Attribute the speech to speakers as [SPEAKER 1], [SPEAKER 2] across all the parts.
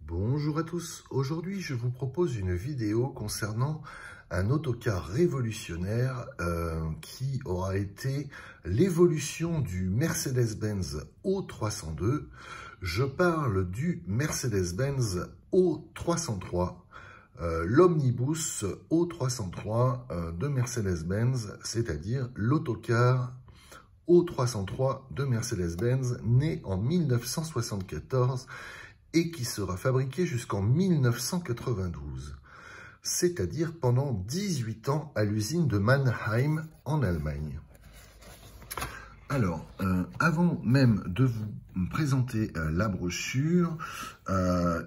[SPEAKER 1] Bonjour à tous, aujourd'hui je vous propose une vidéo concernant un autocar révolutionnaire qui aura été l'évolution du Mercedes-Benz O302. Je parle du Mercedes-Benz O303, l'omnibus O303 de Mercedes-Benz, c'est-à-dire l'autocar O303 de Mercedes-Benz, né en 1974 et qui sera fabriqué jusqu'en 1992, c'est-à-dire pendant 18 ans à l'usine de Mannheim en Allemagne. Alors, avant même de vous présenter la brochure,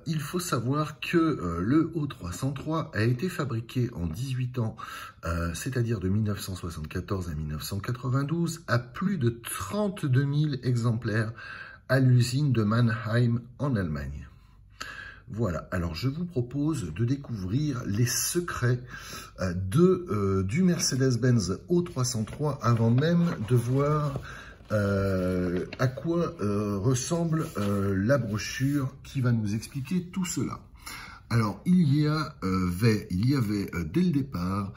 [SPEAKER 1] il faut savoir que le O303 a été fabriqué en 18 ans, c'est-à-dire de 1974 à 1992, à plus de 32 000 exemplaires à l'usine de Mannheim en Allemagne. Voilà, alors je vous propose de découvrir les secrets du Mercedes-Benz O303 avant même de voir à quoi ressemble la brochure qui va nous expliquer tout cela. Alors, il y avait dès le départ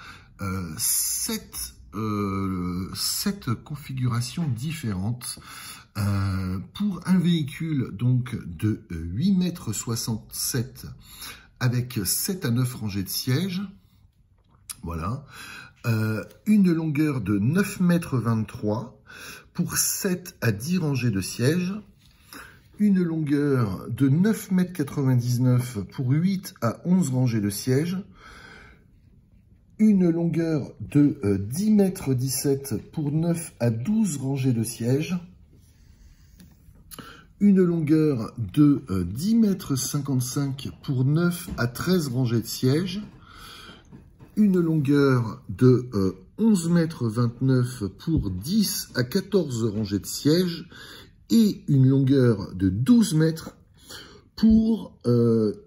[SPEAKER 1] 7 configurations différentes pour un véhicule donc de 8,67 m avec 7 à 9 rangées de sièges, voilà, une longueur de 9,23 m pour 7 à 10 rangées de sièges, une longueur de 9,99 m pour 8 à 11 rangées de sièges, une longueur de 10,17 m pour 9 à 12 rangées de sièges, une longueur de 10,55 m pour 9 à 13 rangées de sièges, une longueur de 11,29 m pour 10 à 14 rangées de sièges et une longueur de 12 mètres pour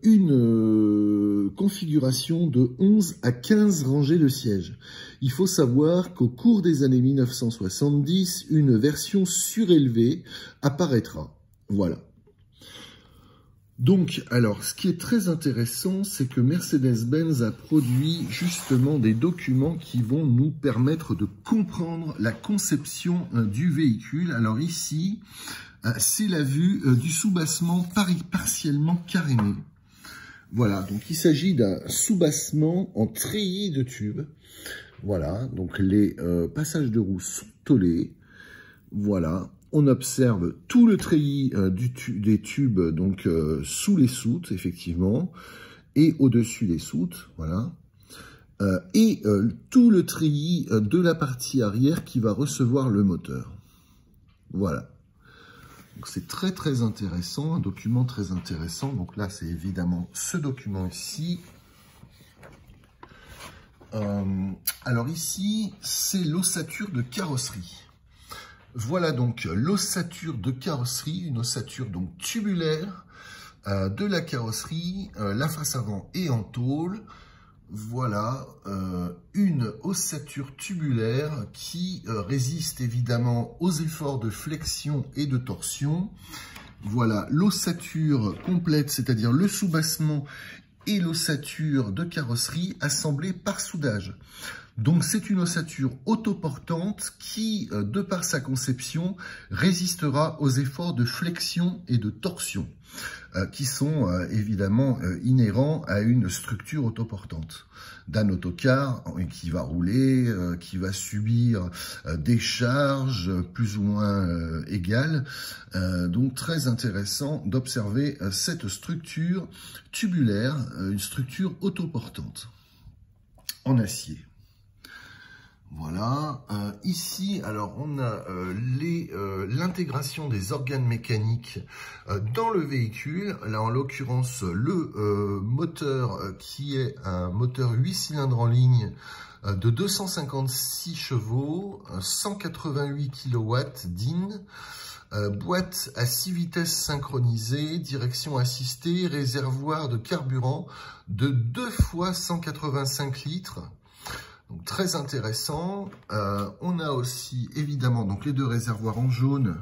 [SPEAKER 1] une configuration de 11 à 15 rangées de sièges. Il faut savoir qu'au cours des années 1970, une version surélevée apparaîtra. Voilà. Donc, alors, ce qui est très intéressant, c'est que Mercedes-Benz a produit justement des documents qui vont nous permettre de comprendre la conception du véhicule. Alors ici, c'est la vue du soubassement partiellement caréné. Voilà, donc il s'agit d'un soubassement en treillis de tubes. Voilà, donc les passages de roue sont tôlés. Voilà. On observe tout le treillis des tubes donc sous les soutes, effectivement, et au-dessus des soutes, voilà. Et tout le treillis de la partie arrière qui va recevoir le moteur. Voilà. Donc c'est très très intéressant, un document très intéressant. Donc là, c'est évidemment ce document ici. Alors ici, c'est l'ossature de carrosserie. Voilà donc l'ossature de carrosserie, une ossature donc tubulaire de la carrosserie, la face avant est en tôle. Voilà une ossature tubulaire qui résiste évidemment aux efforts de flexion et de torsion. Voilà l'ossature complète, c'est-à-dire le soubassement et l'ossature de carrosserie assemblée par soudage. Donc c'est une ossature autoportante qui, de par sa conception, résistera aux efforts de flexion et de torsion qui sont évidemment inhérents à une structure autoportante d'un autocar qui va rouler, qui va subir des charges plus ou moins égales. Donc très intéressant d'observer cette structure tubulaire, une structure autoportante en acier. Voilà, ici, alors on a l'intégration des organes mécaniques dans le véhicule. Là, en l'occurrence, le moteur qui est un moteur 8 cylindres en ligne de 256 chevaux, 188 kW DIN, boîte à 6 vitesses synchronisée, direction assistée, réservoir de carburant de 2 fois 185 litres. Donc très intéressant. On a aussi évidemment donc les deux réservoirs en jaune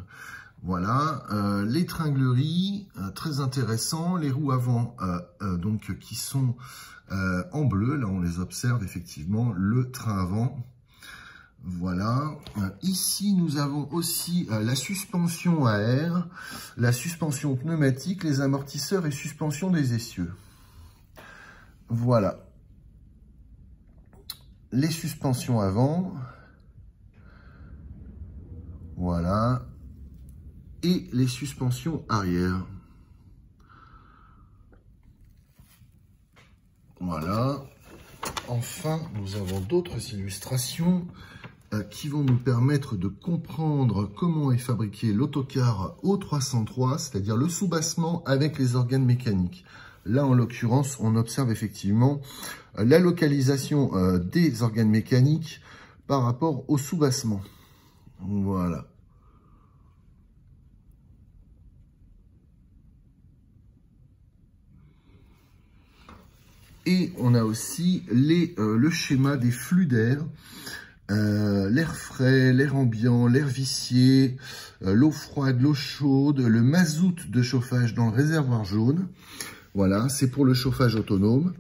[SPEAKER 1] Voilà, l'étranglerie, très intéressant. Les roues avant, donc qui sont en bleu. Là, on les observe effectivement, le train avant. Voilà. Ici, nous avons aussi la suspension à air, la suspension pneumatique, les amortisseurs et suspension des essieux. Voilà. Les suspensions avant. Voilà. Et les suspensions arrière. Voilà. Enfin, nous avons d'autres illustrations qui vont nous permettre de comprendre comment est fabriqué l'autocar O303, c'est-à-dire le soubassement avec les organes mécaniques. Là, en l'occurrence, on observe effectivement la localisation des organes mécaniques par rapport au soubassement. Voilà. Et on a aussi le schéma des flux d'air, l'air frais, l'air ambiant, l'air vicié, l'eau froide, l'eau chaude, le mazout de chauffage dans le réservoir jaune. Voilà, c'est pour le chauffage autonome.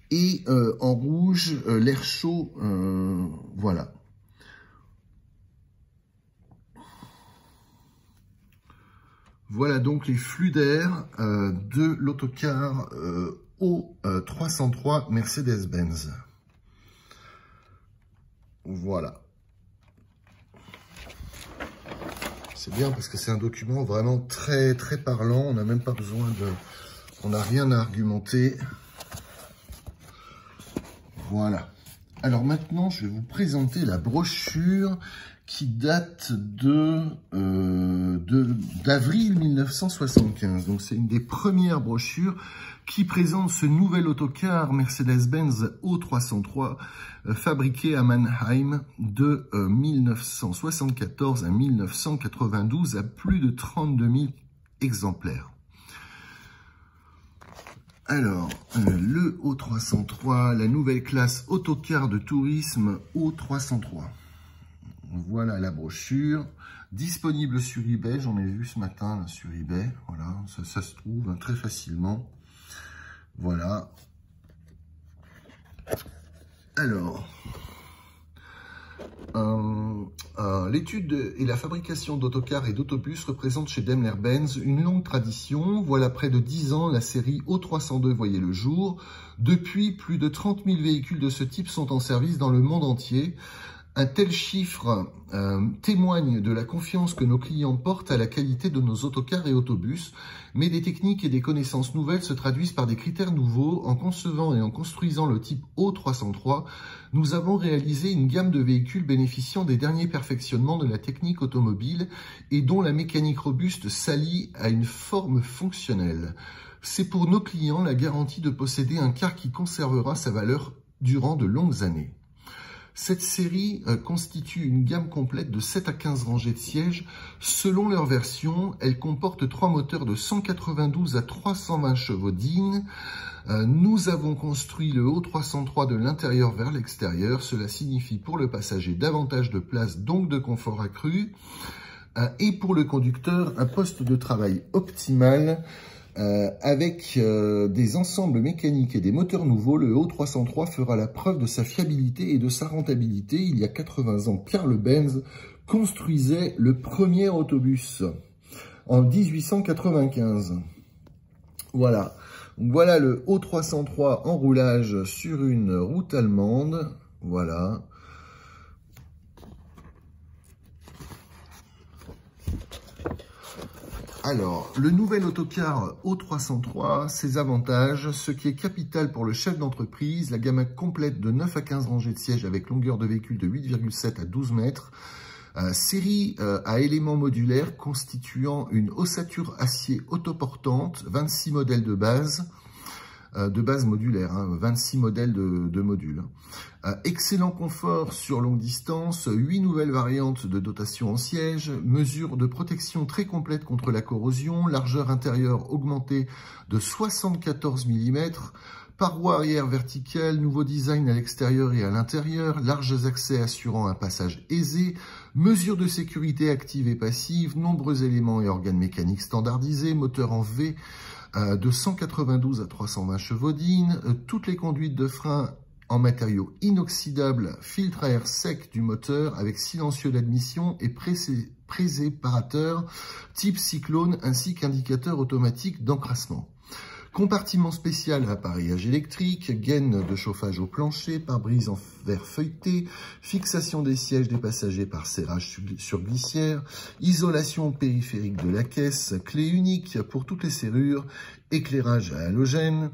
[SPEAKER 1] Et en rouge, l'air chaud, voilà. Voilà donc les flux d'air de l'autocar O303 Mercedes-Benz. Voilà. C'est bien parce que c'est un document vraiment très parlant. On n'a même pas besoin de... On n'a rien à argumenter. Voilà. Alors maintenant, je vais vous présenter la brochure qui date d'avril 1975. Donc c'est une des premières brochures qui présente ce nouvel autocar Mercedes-Benz O303 fabriqué à Mannheim de 1974 à 1992 à plus de 32 000 exemplaires. Alors, le O303, la nouvelle classe autocar de tourisme O303. Voilà la brochure, disponible sur eBay, j'en ai vu ce matin là, sur eBay, voilà, ça se trouve très facilement. Voilà. Alors, l'étude et la fabrication d'autocars et d'autobus représentent chez Daimler-Benz une longue tradition. Voilà près de 10 ans, la série O302 voyait le jour. Depuis, plus de 30 000 véhicules de ce type sont en service dans le monde entier. Un tel chiffre témoigne de la confiance que nos clients portent à la qualité de nos autocars et autobus, mais des techniques et des connaissances nouvelles se traduisent par des critères nouveaux. En concevant et en construisant le type O303, nous avons réalisé une gamme de véhicules bénéficiant des derniers perfectionnements de la technique automobile et dont la mécanique robuste s'allie à une forme fonctionnelle. C'est pour nos clients la garantie de posséder un car qui conservera sa valeur durant de longues années. Cette série constitue une gamme complète de 7 à 15 rangées de sièges. Selon leur version, elle comporte 3 moteurs de 192 à 320 chevaux dignes. Nous avons construit le O303 de l'intérieur vers l'extérieur. Cela signifie pour le passager davantage de place, donc de confort accru. Et pour le conducteur, un poste de travail optimal. Avec des ensembles mécaniques et des moteurs nouveaux, le O303 fera la preuve de sa fiabilité et de sa rentabilité. Il y a 80 ans, Karl Benz construisait le premier autobus en 1895. Voilà. Voilà le O303 en roulage sur une route allemande. Voilà. Alors, le nouvel autocar O303, ses avantages, ce qui est capital pour le chef d'entreprise, la gamme complète de 9 à 15 rangées de sièges avec longueur de véhicule de 8,7 à 12 mètres, série à éléments modulaires constituant une ossature acier autoportante, 26 modèles de base, de base modulaire, 26 modèles de modules. Excellent confort sur longue distance, 8 nouvelles variantes de dotation en siège, mesure de protection très complète contre la corrosion, largeur intérieure augmentée de 74 mm, parois arrière verticales, nouveau design à l'extérieur et à l'intérieur, larges accès assurant un passage aisé, mesures de sécurité active et passive, nombreux éléments et organes mécaniques standardisés, moteur en V de 192 à 320 chevaux-dignes, toutes les conduites de frein en matériaux inoxydables, filtre à air sec du moteur avec silencieux d'admission et préséparateur type cyclone ainsi qu'indicateur automatique d'encrassement. Compartiment spécial à appareillage électrique, gaine de chauffage au plancher, pare-brise en verre feuilleté, fixation des sièges des passagers par serrage sur glissière, isolation périphérique de la caisse, clé unique pour toutes les serrures, éclairage à halogène,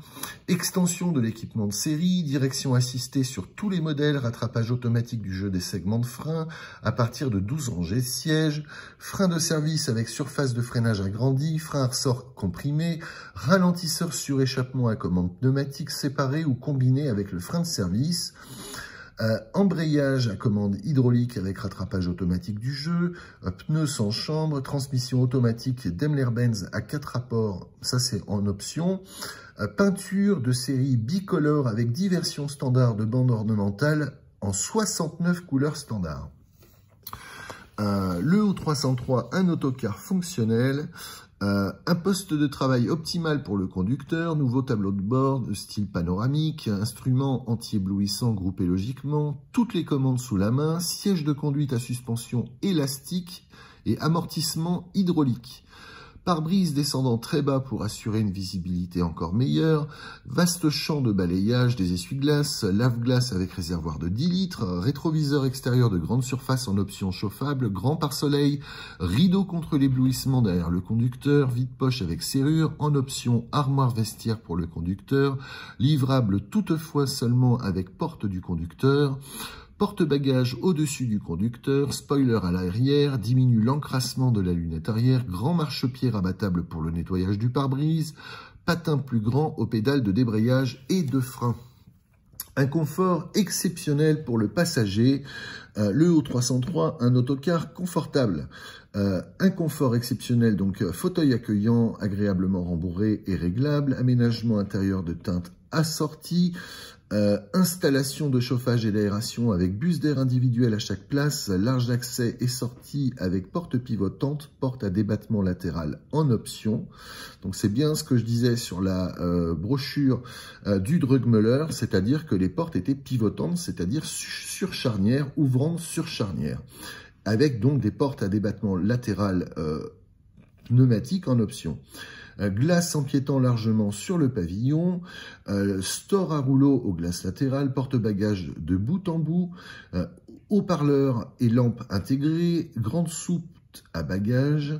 [SPEAKER 1] extension de l'équipement de série, direction assistée sur tous les modèles, rattrapage automatique du jeu des segments de frein à partir de 12 rangées de sièges, frein de service avec surface de freinage agrandie, frein à ressort comprimé, ralentisseur sur échappement à commande pneumatique séparé ou combiné avec le frein de service, embrayage à commande hydraulique avec rattrapage automatique du jeu, pneus sans chambre, transmission automatique Daimler-Benz à 4 rapports, ça c'est en option, peinture de série bicolore avec 10 versions standards de bande ornementale en 69 couleurs standards. Le O303, un autocar fonctionnel, un poste de travail optimal pour le conducteur, nouveau tableau de bord de style panoramique, instruments anti-éblouissants groupés logiquement, toutes les commandes sous la main, siège de conduite à suspension élastique et amortissement hydraulique. Pare-brise descendant très bas pour assurer une visibilité encore meilleure, vaste champ de balayage des essuie-glaces, lave-glace avec réservoir de 10 litres, rétroviseur extérieur de grande surface en option chauffable, grand pare-soleil, rideau contre l'éblouissement derrière le conducteur, vide-poche avec serrure, en option armoire vestiaire pour le conducteur, livrable toutefois seulement avec porte du conducteur, porte-bagages au-dessus du conducteur, spoiler à l'arrière, diminue l'encrassement de la lunette arrière, grand marchepied rabattable pour le nettoyage du pare-brise, patin plus grand aux pédales de débrayage et de frein. Un confort exceptionnel pour le passager, le O303, un autocar confortable. Un confort exceptionnel, donc fauteuil accueillant, agréablement rembourré et réglable, aménagement intérieur de teinte assorti, installation de chauffage et d'aération avec bus d'air individuel à chaque place, large accès et sortie avec porte pivotante, porte à débattement latéral en option. Donc c'est bien ce que je disais sur la brochure du Drugmüller, c'est-à-dire que les portes étaient pivotantes, c'est-à-dire sur charnière, ouvrant sur charnière, avec donc des portes à débattement latéral pneumatique en option. Glace empiétant largement sur le pavillon, store à rouleau aux glaces latérales, porte-bagages de bout en bout, haut-parleur et lampe intégrées, grande soupe à bagages,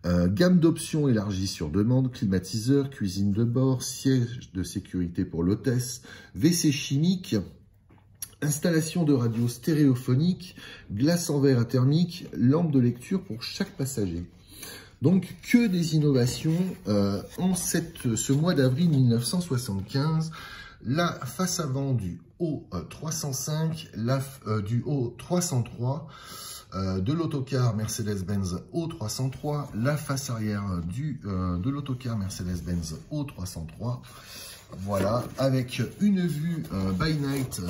[SPEAKER 1] gamme d'options élargie sur demande, climatiseur, cuisine de bord, siège de sécurité pour l'hôtesse, WC chimique, installation de radio stéréophonique, glace en verre thermique, lampe de lecture pour chaque passager. Donc, que des innovations en ce mois d'avril 1975. La face avant du O305, du O303, de l'autocar Mercedes-Benz O303, la face arrière de l'autocar Mercedes-Benz O303. Voilà, avec une vue by night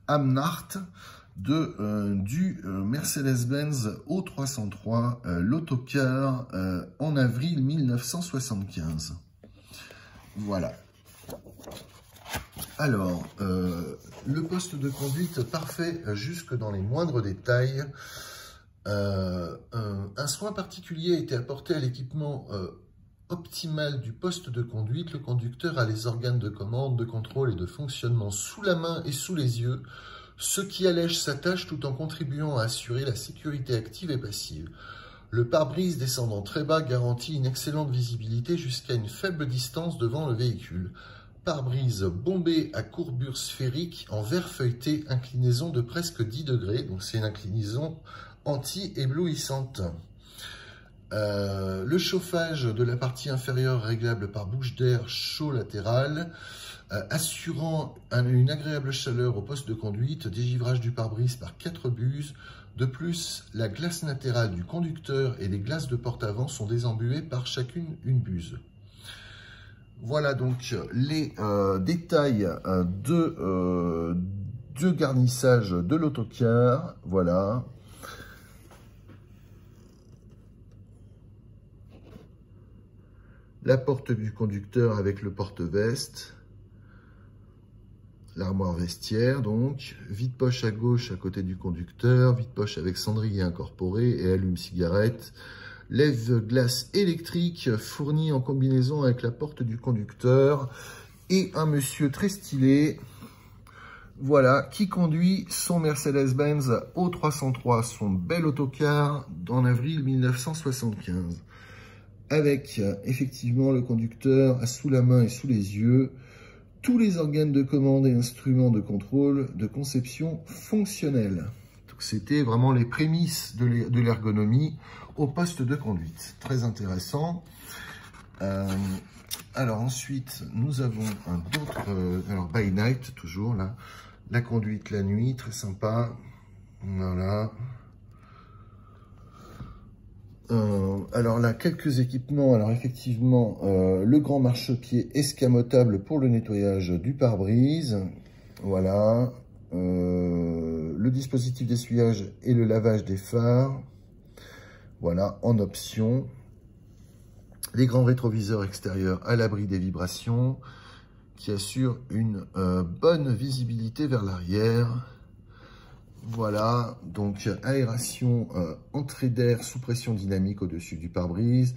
[SPEAKER 1] Amnart du Mercedes-Benz O303, l'autocar en avril 1975. Voilà. Alors, le poste de conduite parfait jusque dans les moindres détails. Un soin particulier a été apporté à l'équipement optimal du poste de conduite. Le conducteur a les organes de commande, de contrôle et de fonctionnement sous la main et sous les yeux, ce qui allège sa tâche tout en contribuant à assurer la sécurité active et passive. Le pare-brise descendant très bas garantit une excellente visibilité jusqu'à une faible distance devant le véhicule. Pare-brise bombé à courbure sphérique en verre feuilleté, inclinaison de presque 10 degrés, donc c'est une inclinaison anti-éblouissante. Le chauffage de la partie inférieure réglable par bouche d'air chaud latéral, assurant une agréable chaleur au poste de conduite, dégivrage du pare-brise par 4 buses. De plus, la glace latérale du conducteur et les glaces de porte avant sont désembuées par chacune une buse. Voilà donc les détails de garnissage de l'autocar. Voilà. La porte du conducteur avec le porte-veste. L'armoire vestiaire, donc. Vide-poche à gauche à côté du conducteur. Vide-poche avec cendrier incorporé et allume-cigarette. Lève-glace électrique fournie en combinaison avec la porte du conducteur. Et un monsieur très stylé, voilà, qui conduit son Mercedes-Benz O303, son bel autocar, en avril 1975. Avec, effectivement, le conducteur sous la main et sous les yeux, tous les organes de commande et instruments de contrôle de conception fonctionnelle. C'était vraiment les prémices de l'ergonomie au poste de conduite. Très intéressant. Alors ensuite, nous avons un autre, alors by night toujours là, la conduite la nuit, très sympa. Voilà. Alors là, quelques équipements. Alors effectivement, le grand marchepied escamotable pour le nettoyage du pare-brise. Voilà. Le dispositif d'essuyage et le lavage des phares. Voilà, en option. Les grands rétroviseurs extérieurs à l'abri des vibrations qui assurent une bonne visibilité vers l'arrière. Voilà, donc aération, entrée d'air sous pression dynamique au-dessus du pare-brise,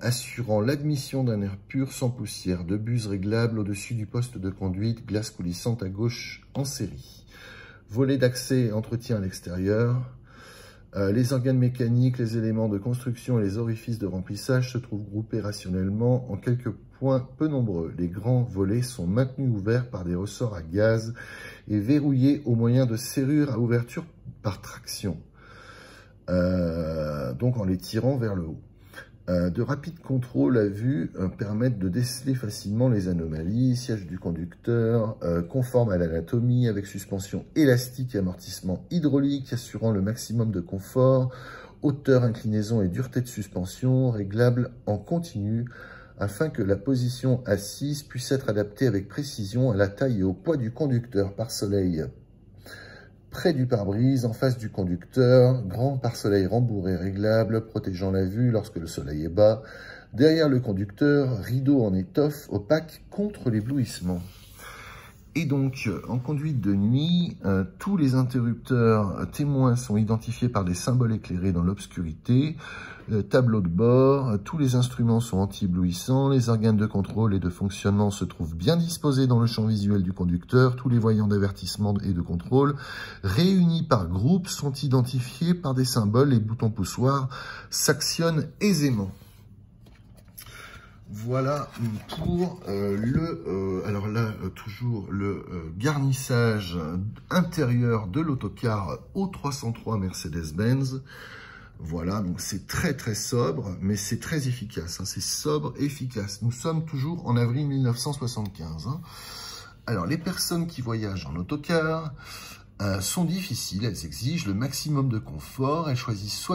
[SPEAKER 1] assurant l'admission d'un air pur sans poussière, de buse réglable au-dessus du poste de conduite, glace coulissante à gauche en série. Volet d'accès et entretien à l'extérieur. Les organes mécaniques, les éléments de construction et les orifices de remplissage se trouvent groupés rationnellement en quelques points peu nombreux. Les grands volets sont maintenus ouverts par des ressorts à gaz et verrouillés au moyen de serrures à ouverture par traction, donc en les tirant vers le haut. De rapides contrôles à vue permettent de déceler facilement les anomalies. Siège du conducteur, conforme à l'anatomie, avec suspension élastique et amortissement hydraulique, assurant le maximum de confort, hauteur, inclinaison et dureté de suspension, réglable en continu, afin que la position assise puisse être adaptée avec précision à la taille et au poids du conducteur. Pare-soleil près du pare-brise, en face du conducteur, grand pare-soleil rembourré réglable, protégeant la vue lorsque le soleil est bas. Derrière le conducteur, rideau en étoffe opaque contre l'éblouissement. Et donc, en conduite de nuit, tous les interrupteurs témoins sont identifiés par des symboles éclairés dans l'obscurité. Tableau de bord, tous les instruments sont anti-éblouissants, les organes de contrôle et de fonctionnement se trouvent bien disposés dans le champ visuel du conducteur, tous les voyants d'avertissement et de contrôle, réunis par groupe, sont identifiés par des symboles, les boutons poussoirs s'actionnent aisément. Voilà pour alors là, toujours le garnissage intérieur de l'autocar O303 Mercedes-Benz. Voilà, donc c'est très très sobre, mais c'est très efficace. Hein, c'est sobre, efficace. Nous sommes toujours en avril 1975. Hein. Alors, les personnes qui voyagent en autocar sont difficiles, elles exigent le maximum de confort, elles choisissent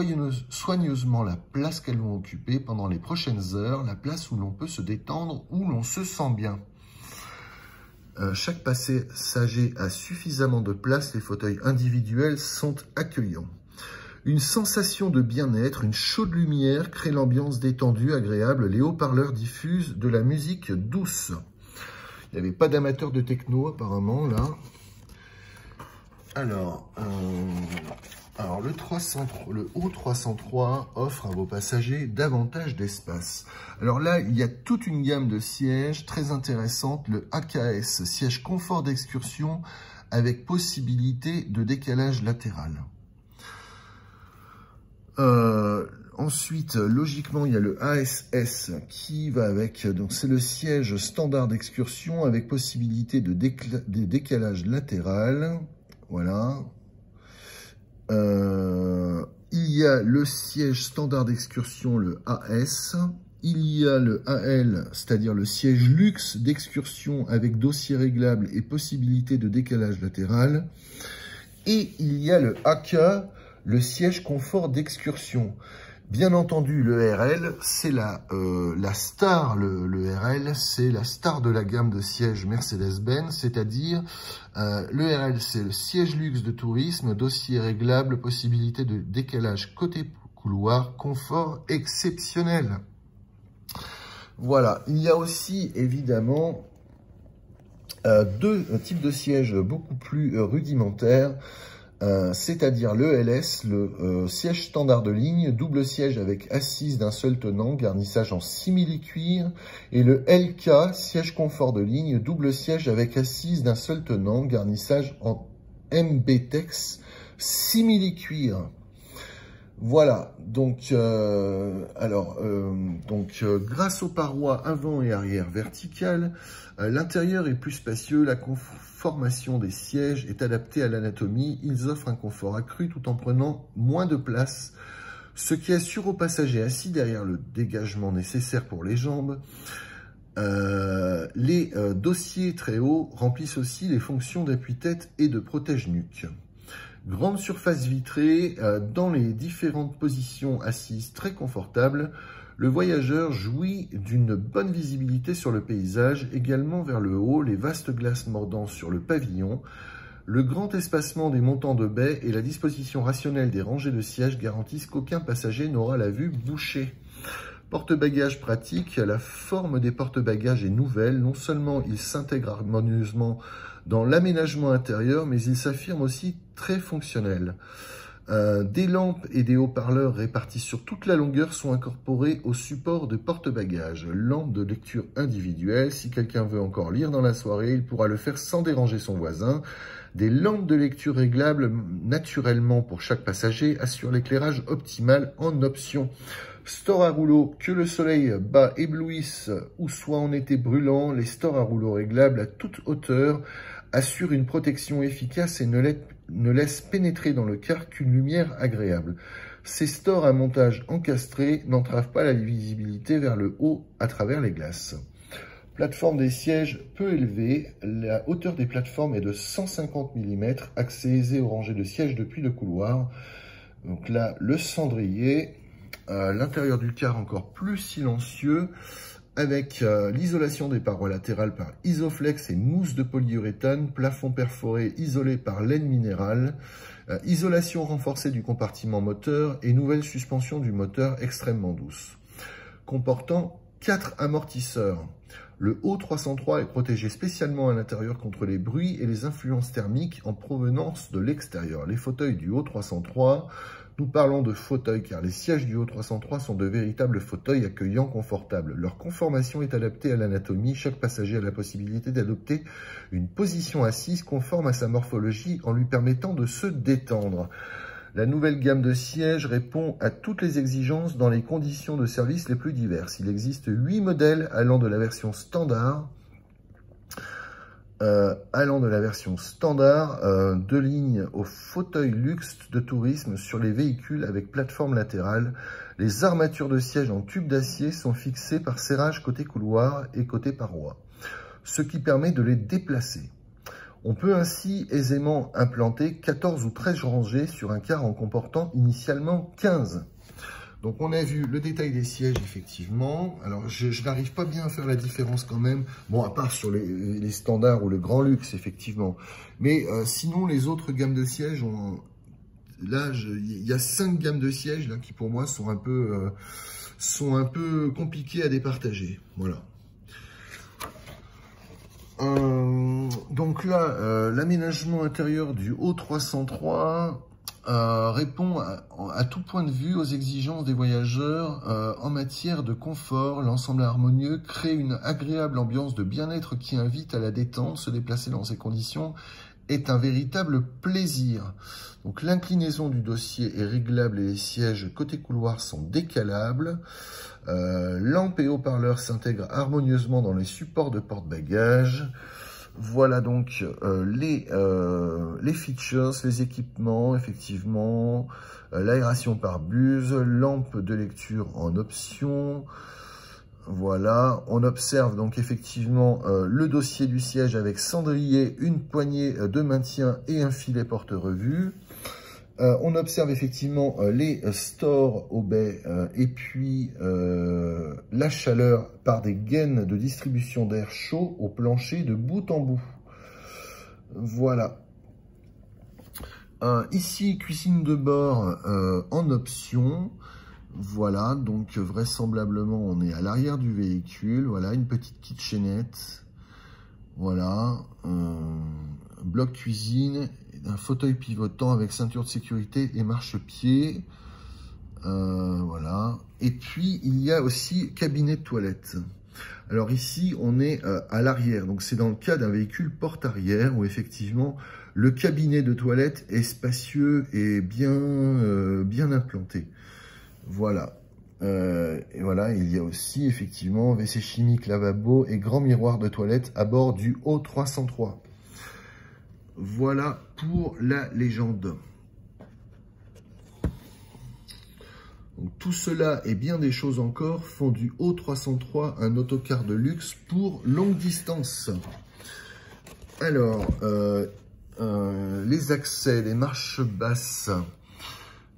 [SPEAKER 1] soigneusement la place qu'elles vont occuper pendant les prochaines heures, la place où l'on peut se détendre, où l'on se sent bien. Chaque passager a suffisamment de place, les fauteuils individuels sont accueillants. Une sensation de bien-être, une chaude lumière crée l'ambiance détendue, agréable, les haut-parleurs diffusent de la musique douce. Il n'y avait pas d'amateurs de techno apparemment là. Alors le O303 offre à vos passagers davantage d'espace. Alors là, il y a toute une gamme de sièges très intéressante. Le AKS, siège confort d'excursion avec possibilité de décalage latéral. Ensuite, logiquement, il y a le ASS qui va avec, donc c'est le siège standard d'excursion avec possibilité de décalage latéral. Voilà. Il y a le siège standard d'excursion, le AS. Il y a le AL, c'est-à-dire le siège luxe d'excursion avec dossier réglable et possibilité de décalage latéral. Et il y a le AK, le siège confort d'excursion. Bien entendu, le RL, c'est la star, le RL, c'est la star de la gamme de sièges Mercedes-Benz, c'est-à-dire le RL, c'est le siège luxe de tourisme, dossier réglable, possibilité de décalage côté couloir, confort exceptionnel. Voilà, il y a aussi évidemment deux types de sièges beaucoup plus rudimentaires, c'est-à-dire le LS, le siège standard de ligne, double siège avec assise d'un seul tenant, garnissage en simili-cuir, et le LK, siège confort de ligne, double siège avec assise d'un seul tenant, garnissage en MBTEX simili-cuir. Voilà, donc, grâce aux parois avant et arrière verticales, l'intérieur est plus spacieux, la conformation des sièges est adaptée à l'anatomie, ils offrent un confort accru tout en prenant moins de place, ce qui assure aux passagers assis derrière le dégagement nécessaire pour les jambes. Les dossiers très hauts remplissent aussi les fonctions d'appui-tête et de protège-nuque. Grande surface vitrée, dans les différentes positions assises très confortables, le voyageur jouit d'une bonne visibilité sur le paysage, également vers le haut, les vastes glaces mordant sur le pavillon, le grand espacement des montants de baie et la disposition rationnelle des rangées de sièges garantissent qu'aucun passager n'aura la vue bouchée. Porte-bagages pratique, la forme des porte-bagages est nouvelle, non seulement il s'intègre harmonieusement dans l'aménagement intérieur, mais il s'affirme aussi très fonctionnel. Des lampes et des haut-parleurs répartis sur toute la longueur sont incorporés au support de porte-bagages. Lampe de lecture individuelle, si quelqu'un veut encore lire dans la soirée, il pourra le faire sans déranger son voisin. Des lampes de lecture réglables naturellement pour chaque passager assurent l'éclairage optimal en option. Store à rouleau, que le soleil bas éblouisse ou soit en été brûlant, les stores à rouleau réglables à toute hauteur assurent une protection efficace et ne laissent pénétrer dans le car qu'une lumière agréable. Ces stores à montage encastré n'entravent pas la visibilité vers le haut à travers les glaces. Plateforme des sièges peu élevée, la hauteur des plateformes est de 150 mm, accès aisé aux rangées de sièges depuis le couloir. Donc là, le cendrier. L'intérieur du car encore plus silencieux avec l'isolation des parois latérales par Isoflex et mousse de polyuréthane, plafond perforé isolé par laine minérale, isolation renforcée du compartiment moteur et nouvelle suspension du moteur extrêmement douce. Comportant 4 amortisseurs. Le O303 est protégé spécialement à l'intérieur contre les bruits et les influences thermiques en provenance de l'extérieur. Les fauteuils du O303, nous parlons de fauteuils car les sièges du O303 sont de véritables fauteuils accueillants confortables. Leur conformation est adaptée à l'anatomie. Chaque passager a la possibilité d'adopter une position assise conforme à sa morphologie en lui permettant de se détendre. La nouvelle gamme de sièges répond à toutes les exigences dans les conditions de service les plus diverses. Il existe 8 modèles allant de la version standard, de ligne au fauteuil luxe de tourisme sur les véhicules avec plateforme latérale. Les armatures de sièges en tube d'acier sont fixées par serrage côté couloir et côté paroi, ce qui permet de les déplacer. On peut ainsi aisément implanter 14 ou 13 rangées sur un car en comportant initialement 15. Donc on a vu le détail des sièges effectivement. Alors je n'arrive pas bien à faire la différence quand même. Bon, à part sur les standards ou le grand luxe effectivement. Mais sinon les autres gammes de sièges, il y a 5 gammes de sièges là qui pour moi sont un peu compliquées à départager. Voilà. Donc là, l'aménagement intérieur du O303 répond à tout point de vue aux exigences des voyageurs en matière de confort. L'ensemble harmonieux crée une agréable ambiance de bien-être qui invite à la détente. Se déplacer dans ces conditions est un véritable plaisir. Donc l'inclinaison du dossier est réglable et les sièges côté couloir sont décalables. Lampes et haut-parleurs s'intègrent harmonieusement dans les supports de porte-bagages. Voilà donc les features, les équipements, effectivement, l'aération par buse, lampe de lecture en option. Voilà, on observe donc effectivement le dossier du siège avec cendrier, une poignée de maintien et un filet porte-revue. On observe effectivement les stores au bais et puis la chaleur par des gaines de distribution d'air chaud au plancher de bout en bout. Voilà. Ici, cuisine de bord en option. Voilà, donc vraisemblablement on est à l'arrière du véhicule. Voilà, une petite kitchenette. Voilà, bloc cuisine, un fauteuil pivotant avec ceinture de sécurité et marchepied. Voilà. Et puis, il y a aussi cabinet de toilette. Alors ici, on est à l'arrière. Donc, c'est dans le cas d'un véhicule porte-arrière où effectivement, le cabinet de toilette est spacieux et bien implanté. Voilà. Et voilà, il y a aussi effectivement WC chimique, lavabo et grand miroir de toilette à bord du O303. Voilà pour la légende. Donc, tout cela et bien des choses encore font du O303 un autocar de luxe pour longue distance. Alors, les accès, les marches basses.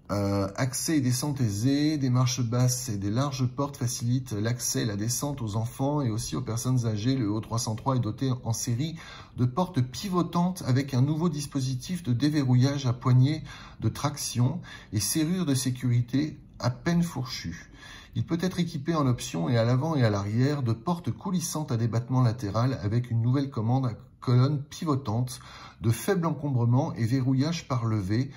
[SPEAKER 1] Accès et descente aisée, des marches basses et des larges portes facilitent l'accès et la descente aux enfants et aussi aux personnes âgées. Le O303 est doté en série de portes pivotantes avec un nouveau dispositif de déverrouillage à poignée de traction et serrure de sécurité à peine fourchue. Il peut être équipé en option et à l'avant et à l'arrière de portes coulissantes à débattement latéral avec une nouvelle commande à colonne pivotante de faible encombrement et verrouillage par levée,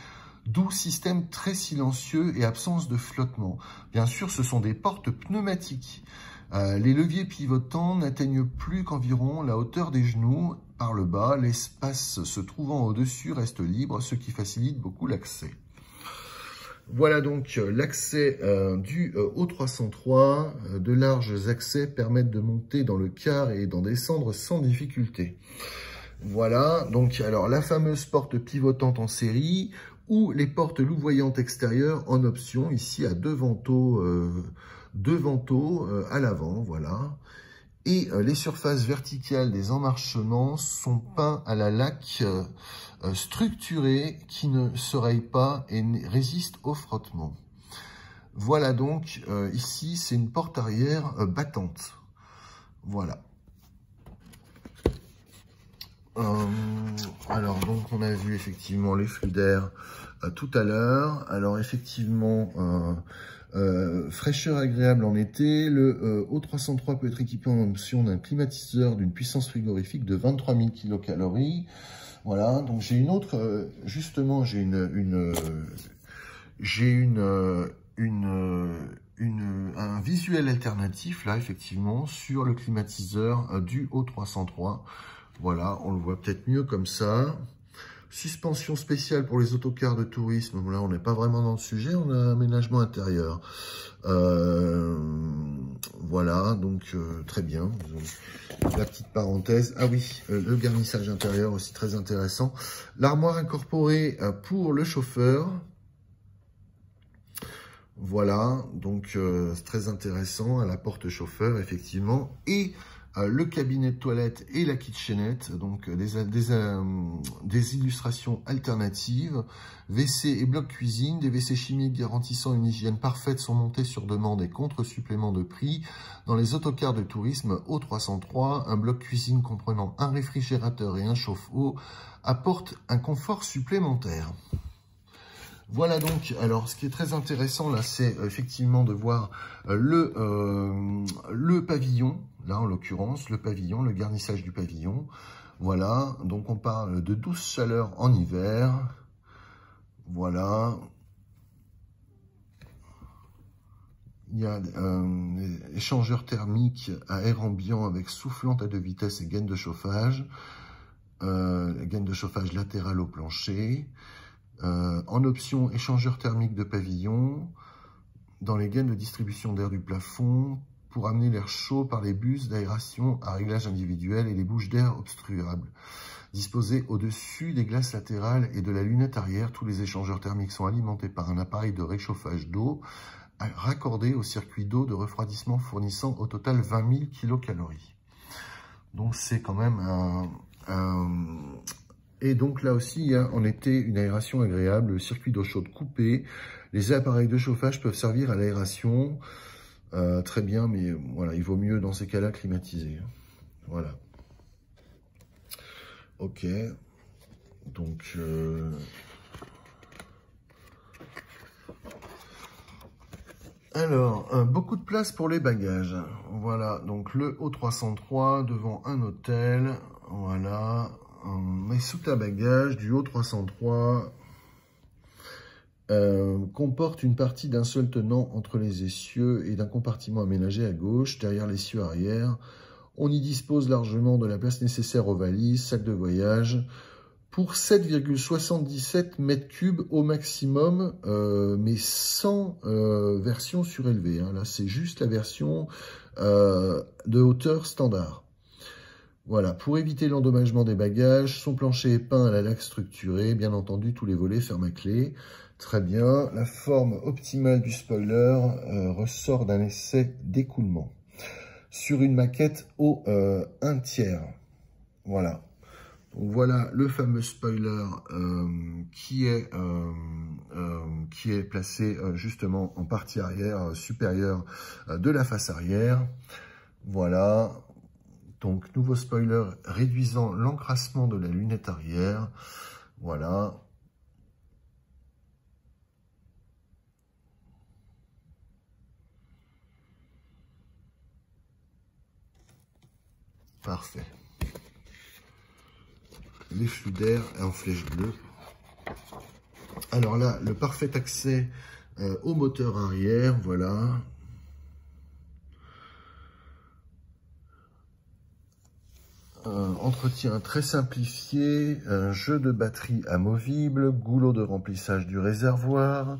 [SPEAKER 1] d'où système très silencieux et absence de flottement. Bien sûr, ce sont des portes pneumatiques. Les leviers pivotants n'atteignent plus qu'environ la hauteur des genoux par le bas. L'espace se trouvant au-dessus reste libre, ce qui facilite beaucoup l'accès. Voilà donc l'accès du O303. De larges accès permettent de monter dans le car et d'en descendre sans difficulté. Voilà, donc alors la fameuse porte pivotante en série ou les portes louvoyantes extérieures en option, ici à deux vantaux à l'avant, voilà. Et les surfaces verticales des emmarchements sont peints à la laque structurée qui ne se raye pas et résiste au frottement. Voilà donc, ici c'est une porte arrière battante. Voilà. Alors donc on a vu effectivement les flux d'air tout à l'heure. Alors effectivement fraîcheur agréable en été. Le O303 peut être équipé en option d'un climatiseur d'une puissance frigorifique de 23 000 kcal. Voilà, donc j'ai une autre, justement j'ai un visuel alternatif là effectivement sur le climatiseur du O303. Voilà, on le voit peut-être mieux comme ça. Suspension spéciale pour les autocars de tourisme. Là, on n'est pas vraiment dans le sujet, on a un aménagement intérieur. Voilà, donc très bien. La petite parenthèse. Ah oui, le garnissage intérieur aussi très intéressant. L'armoire incorporée pour le chauffeur. Voilà, donc c'est très intéressant à la porte chauffeur, effectivement. Et le cabinet de toilette et la kitchenette, donc des illustrations alternatives, WC et bloc cuisine, des WC chimiques garantissant une hygiène parfaite sont montés sur demande et contre supplément de prix. Dans les autocars de tourisme O303, un bloc cuisine comprenant un réfrigérateur et un chauffe-eau apporte un confort supplémentaire. Voilà donc, alors ce qui est très intéressant là, c'est effectivement de voir le pavillon, là en l'occurrence, le pavillon, le garnissage du pavillon. Voilà, donc on parle de douce chaleur en hiver. Voilà. Il y a un échangeur thermique à air ambiant avec soufflante à 2 vitesses et gaine de chauffage. Gaine de chauffage latérale au plancher. En option, échangeur thermique de pavillon. Dans les gaines de distribution d'air du plafond, pour amener l'air chaud par les bus d'aération à réglage individuel et les bouches d'air obstruables. Disposés au-dessus des glaces latérales et de la lunette arrière, tous les échangeurs thermiques sont alimentés par un appareil de réchauffage d'eau raccordé au circuit d'eau de refroidissement fournissant au total 20 000 kcal. Donc c'est quand même Et donc là aussi, il y a en été une aération agréable, le circuit d'eau chaude coupé. Les appareils de chauffage peuvent servir à l'aération. Très bien, mais voilà, il vaut mieux dans ces cas-là climatiser. Voilà. Ok. Donc... Alors, beaucoup de place pour les bagages. Voilà, donc le O303 devant un hôtel. Voilà. Mais soute à bagages du O303 comporte une partie d'un seul tenant entre les essieux et d'un compartiment aménagé à gauche, derrière l'essieu arrière. On y dispose largement de la place nécessaire aux valises, sacs de voyage, pour 7,77 m3 au maximum, mais sans version surélevée. Hein. Là, c'est juste la version de hauteur standard. Voilà, pour éviter l'endommagement des bagages, son plancher est peint à la laque structurée, bien entendu, tous les volets ferment à clé. Très bien, la forme optimale du spoiler ressort d'un essai d'écoulement sur une maquette au 1/3. Voilà. Donc voilà le fameux spoiler qui est placé justement en partie arrière supérieure de la face arrière. Voilà. Donc nouveau spoiler réduisant l'encrassement de la lunette arrière. Voilà. Parfait. Les flux d'air en flèche bleue. Alors là, le parfait accès au moteur arrière, voilà. Entretien très simplifié, un jeu de batterie amovible, goulot de remplissage du réservoir,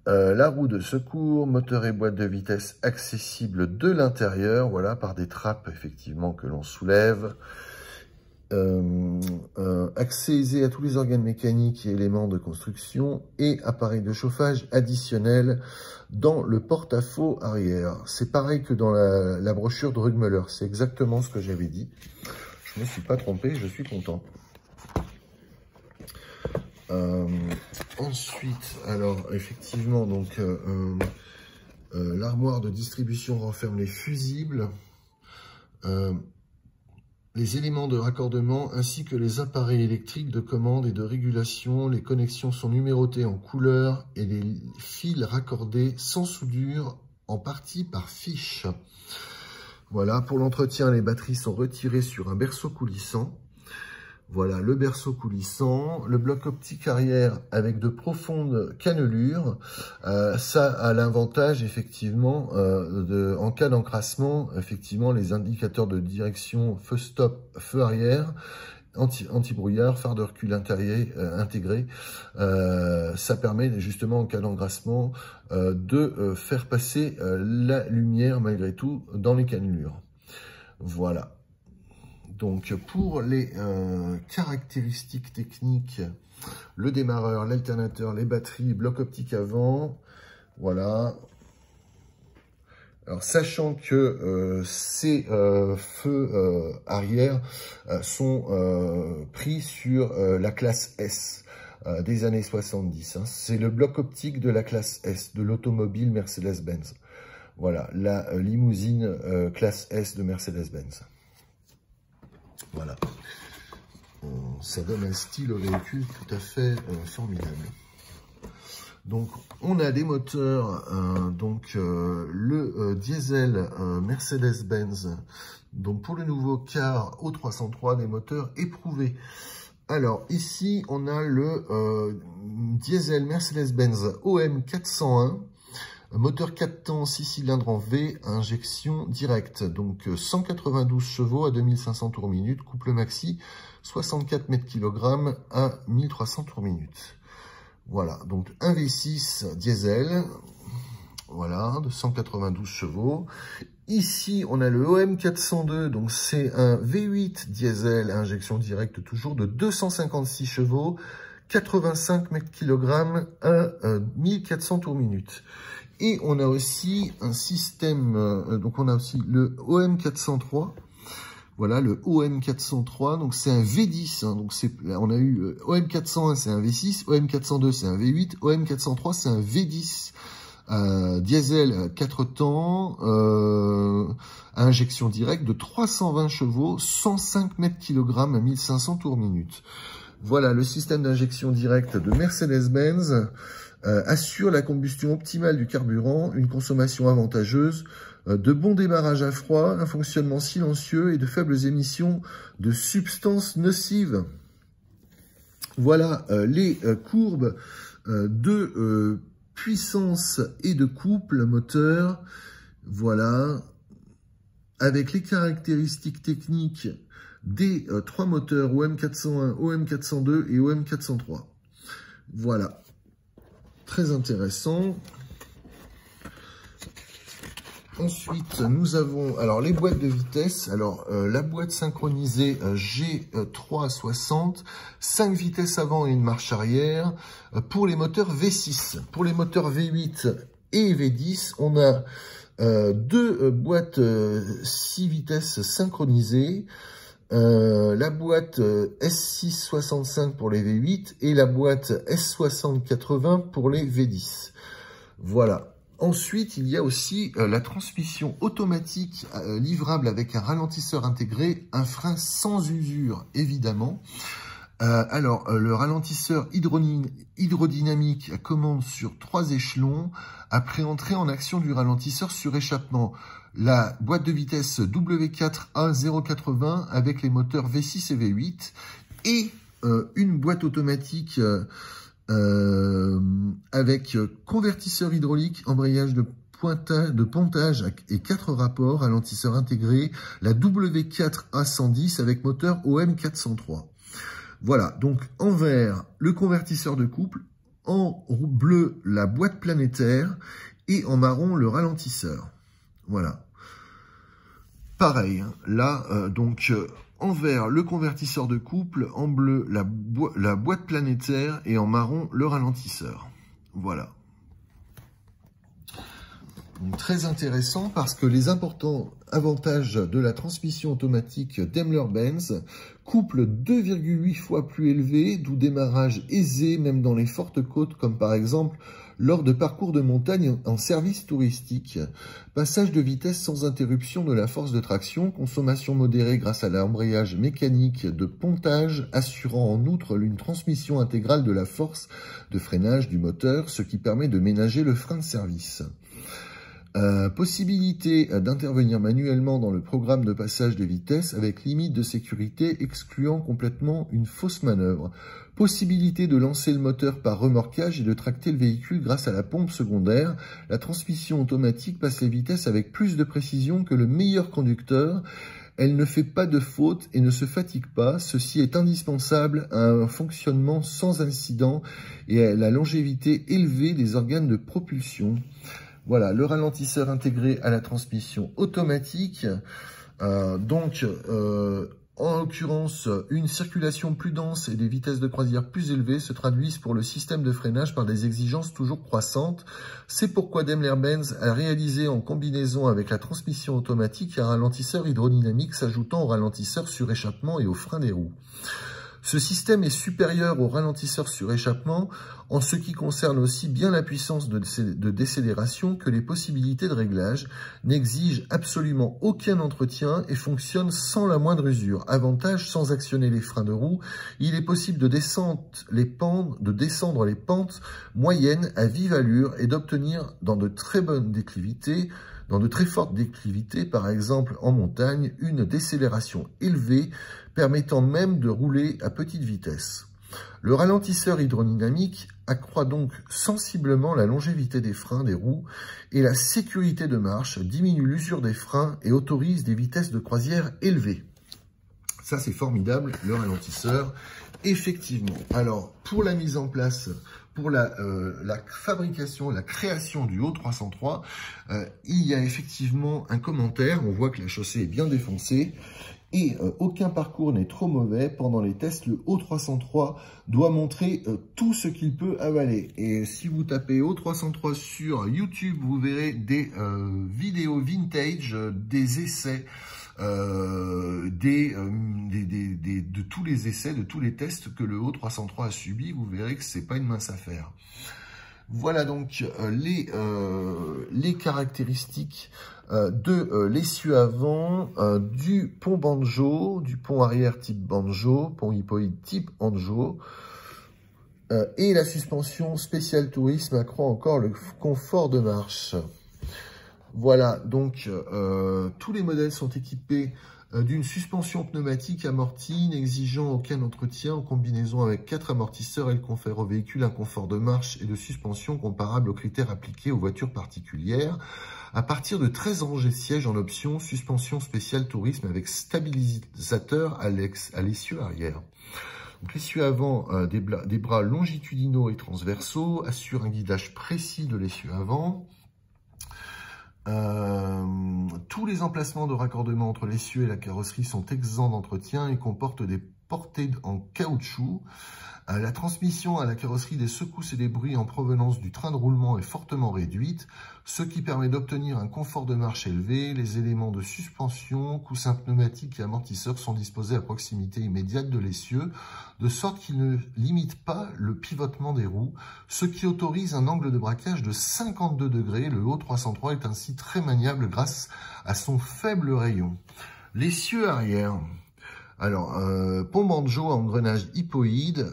[SPEAKER 1] la roue de secours, moteur et boîte de vitesse accessible de l'intérieur, voilà, par des trappes effectivement que l'on soulève. Accès aisé à tous les organes mécaniques et éléments de construction et appareil de chauffage additionnel dans le porte-à-faux arrière. C'est pareil que dans la brochure de Rugmüller, c'est exactement ce que j'avais dit. Je ne me suis pas trompé, je suis content. Ensuite, alors effectivement, donc l'armoire de distribution renferme les fusibles. Les éléments de raccordement ainsi que les appareils électriques de commande et de régulation. Les connexions sont numérotées en couleur et les fils raccordés sans soudure en partie par fiche. Voilà, pour l'entretien, les batteries sont retirées sur un berceau coulissant. Voilà, le berceau coulissant, le bloc optique arrière avec de profondes cannelures. Ça a l'avantage, effectivement, en cas d'encrassement, effectivement, les indicateurs de direction feu stop, feu arrière, anti-brouillard, phare de recul intégré. Ça permet, justement, en cas d'encrassement, de faire passer la lumière, malgré tout, dans les cannelures. Voilà. Donc, pour les caractéristiques techniques, le démarreur, l'alternateur, les batteries, bloc optique avant, voilà. Alors, sachant que ces feux arrière sont pris sur la classe S des années 70. Hein. C'est le bloc optique de la classe S, de l'automobile Mercedes-Benz. Voilà, la limousine classe S de Mercedes-Benz. Voilà, ça donne un style au véhicule tout à fait formidable. Donc, on a des moteurs, le diesel Mercedes-Benz. Donc, pour le nouveau car O303, des moteurs éprouvés. Alors, ici, on a le diesel Mercedes-Benz OM401. Moteur 4 temps, 6 cylindres en V, injection directe. Donc 192 chevaux à 2500 tours minute, couple maxi, 64 m/kg à 1300 tours minute. Voilà, donc un V6 diesel, voilà, de 192 chevaux. Ici, on a le OM402, donc c'est un V8 diesel à injection directe toujours de 256 chevaux, 85 mètres-kg à 1400 tours minute. Et on a aussi un système, donc on a aussi le OM403. Voilà, le OM403, donc c'est un V10, hein, donc on a eu OM401, c'est un V6, OM402, c'est un V8, OM403, c'est un V10. Diesel 4 temps, à injection directe de 320 chevaux, 105 mètres-kg à 1500 tours minute. Voilà, le système d'injection directe de Mercedes-Benz assure la combustion optimale du carburant, une consommation avantageuse, de bons démarrages à froid, un fonctionnement silencieux et de faibles émissions de substances nocives. Voilà les courbes de puissance et de couple moteur, voilà, avec les caractéristiques techniques des trois moteurs OM401, OM402 et OM403. Voilà, très intéressant. Ensuite, nous avons alors les boîtes de vitesse. Alors, la boîte synchronisée G360, 5 vitesses avant et une marche arrière pour les moteurs V6. Pour les moteurs V8 et V10, on a deux boîtes 6 vitesses synchronisées. La boîte S665 pour les V8 et la boîte S6080 pour les V10. Voilà. Ensuite, il y a aussi la transmission automatique livrable avec un ralentisseur intégré, un frein sans usure, évidemment. Le ralentisseur hydrodynamique commande sur 3 échelons après entrée en action du ralentisseur sur échappement. La boîte de vitesse W4A080 avec les moteurs V6 et V8 et une boîte automatique avec convertisseur hydraulique, embrayage de pontage et 4 rapports, ralentisseur intégré, la W4A110 avec moteur OM403. Voilà, donc en vert, le convertisseur de couple, en bleu, la boîte planétaire et en marron, le ralentisseur. Voilà. Pareil, hein, là, en vert, le convertisseur de couple, en bleu, la boîte planétaire et en marron, le ralentisseur. Voilà. Donc, très intéressant parce que les importants avantages de la transmission automatique Daimler-Benz, couple 2,8 fois plus élevé, d'où démarrage aisé même dans les fortes côtes comme par exemple lors de parcours de montagne en service touristique, passage de vitesse sans interruption de la force de traction, consommation modérée grâce à l'embrayage mécanique de pontage, assurant en outre une transmission intégrale de la force de freinage du moteur, ce qui permet de ménager le frein de service. Possibilité d'intervenir manuellement dans le programme de passage de vitesse avec limite de sécurité excluant complètement une fausse manœuvre. Possibilité de lancer le moteur par remorquage et de tracter le véhicule grâce à la pompe secondaire. La transmission automatique passe les vitesses avec plus de précision que le meilleur conducteur. Elle ne fait pas de faute et ne se fatigue pas. Ceci est indispensable à un fonctionnement sans incident et à la longévité élevée des organes de propulsion. Voilà, le ralentisseur intégré à la transmission automatique. En l'occurrence, une circulation plus dense et des vitesses de croisière plus élevées se traduisent pour le système de freinage par des exigences toujours croissantes. C'est pourquoi Daimler-Benz a réalisé en combinaison avec la transmission automatique un ralentisseur hydrodynamique s'ajoutant au ralentisseur sur échappement et au frein des roues. Ce système est supérieur au ralentisseur sur échappement en ce qui concerne aussi bien la puissance de décélération que les possibilités de réglage, n'exige absolument aucun entretien et fonctionne sans la moindre usure. Avantage, sans actionner les freins de roue, il est possible de descendre les pentes moyennes à vive allure et d'obtenir dans de très fortes déclivités, par exemple en montagne, une décélération élevée, permettant même de rouler à petite vitesse. Le ralentisseur hydrodynamique accroît donc sensiblement la longévité des freins des roues et la sécurité de marche, diminue l'usure des freins et autorise des vitesses de croisière élevées. Ça, c'est formidable, le ralentisseur. Effectivement. Alors, pour la mise en place, pour la fabrication, la création du O303, il y a effectivement un commentaire. On voit que la chaussée est bien défoncée. Et aucun parcours n'est trop mauvais. Pendant les tests, le O303 doit montrer tout ce qu'il peut avaler. Et si vous tapez O303 sur YouTube, vous verrez des vidéos vintage, des essais, de tous les essais, de tous les tests que le O303 a subis. Vous verrez que c'est pas une mince affaire. Voilà donc les caractéristiques de l'essieu avant, du pont banjo, du pont arrière type banjo, pont hypoïde type banjo, et la suspension spéciale tourisme accroît encore le confort de marche. Voilà, donc tous les modèles sont équipés d'une suspension pneumatique amortie, n'exigeant aucun entretien, en combinaison avec 4 amortisseurs. Elle confère au véhicule un confort de marche et de suspension comparable aux critères appliqués aux voitures particulières. À partir de 13 rangées de sièges en option, suspension spéciale tourisme avec stabilisateur à l'essieu arrière. L'essieu avant, des bras longitudinaux et transversaux, assure un guidage précis de l'essieu avant. Tous les emplacements de raccordement entre l'essieu et la carrosserie sont exempts d'entretien et comportent des portées en caoutchouc. La transmission à la carrosserie des secousses et des bruits en provenance du train de roulement est fortement réduite, ce qui permet d'obtenir un confort de marche élevé. Les éléments de suspension, coussins pneumatiques et amortisseurs sont disposés à proximité immédiate de l'essieu, de sorte qu'ils ne limitent pas le pivotement des roues, ce qui autorise un angle de braquage de 52 degrés. Le O303 est ainsi très maniable grâce à son faible rayon. L'essieu arrière. Alors, pont banjo à engrenage hypoïde,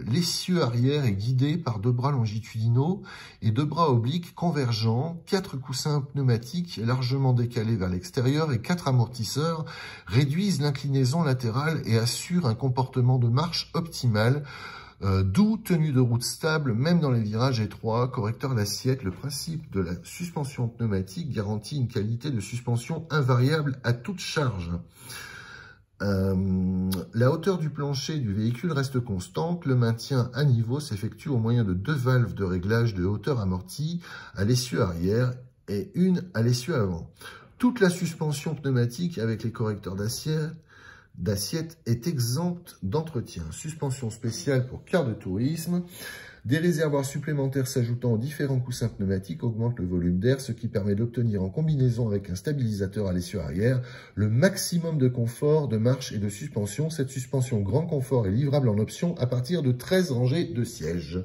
[SPEAKER 1] l'essieu arrière est guidé par 2 bras longitudinaux et 2 bras obliques convergents, 4 coussins pneumatiques largement décalés vers l'extérieur et 4 amortisseurs réduisent l'inclinaison latérale et assurent un comportement de marche optimal, d'où tenue de route stable même dans les virages étroits, correcteur d'assiette. Le principe de la suspension pneumatique garantit une qualité de suspension invariable à toute charge. La hauteur du plancher du véhicule reste constante. Le maintien à niveau s'effectue au moyen de 2 valves de réglage de hauteur amortie à l'essieu arrière et une à l'essieu avant. Toute la suspension pneumatique avec les correcteurs d'assiette est exempte d'entretien. Suspension spéciale pour car de tourisme. Des réservoirs supplémentaires s'ajoutant aux différents coussins pneumatiques augmentent le volume d'air, ce qui permet d'obtenir en combinaison avec un stabilisateur à l'essieu arrière le maximum de confort, de marche et de suspension. Cette suspension grand confort est livrable en option à partir de 13 rangées de sièges.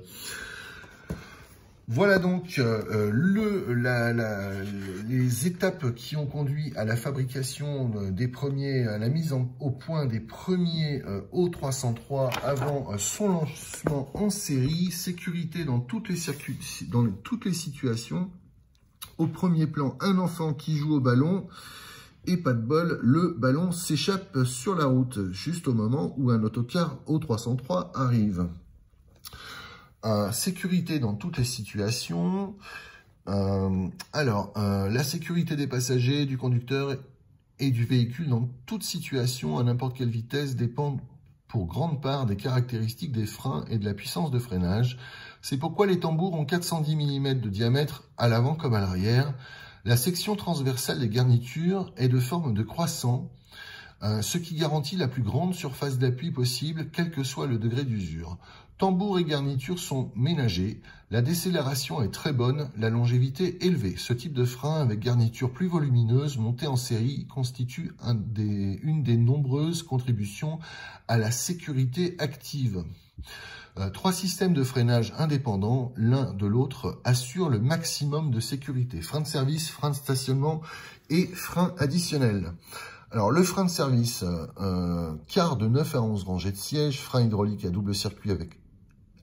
[SPEAKER 1] Voilà donc les étapes qui ont conduit à la fabrication à la mise au point des premiers O303 avant son lancement en série. Sécurité dans toutes les situations. Au premier plan, un enfant qui joue au ballon et pas de bol, le ballon s'échappe sur la route juste au moment où un autocar O303 arrive. Sécurité dans toutes les situations. La sécurité des passagers, du conducteur et du véhicule dans toute situation, à n'importe quelle vitesse, dépend pour grande part des caractéristiques des freins et de la puissance de freinage. C'est pourquoi les tambours ont 410 mm de diamètre à l'avant comme à l'arrière. La section transversale des garnitures est de forme de croissant, ce qui garantit la plus grande surface d'appui possible, quel que soit le degré d'usure. Tambours et garnitures sont ménagés, la décélération est très bonne, la longévité élevée. Ce type de frein avec garniture plus volumineuse montée en série constitue une des nombreuses contributions à la sécurité active. 3 systèmes de freinage indépendants, l'un de l'autre, assurent le maximum de sécurité. Frein de service, frein de stationnement et frein additionnel. Alors, le frein de service, quart de 9 à 11 rangées de sièges, frein hydraulique à double circuit avec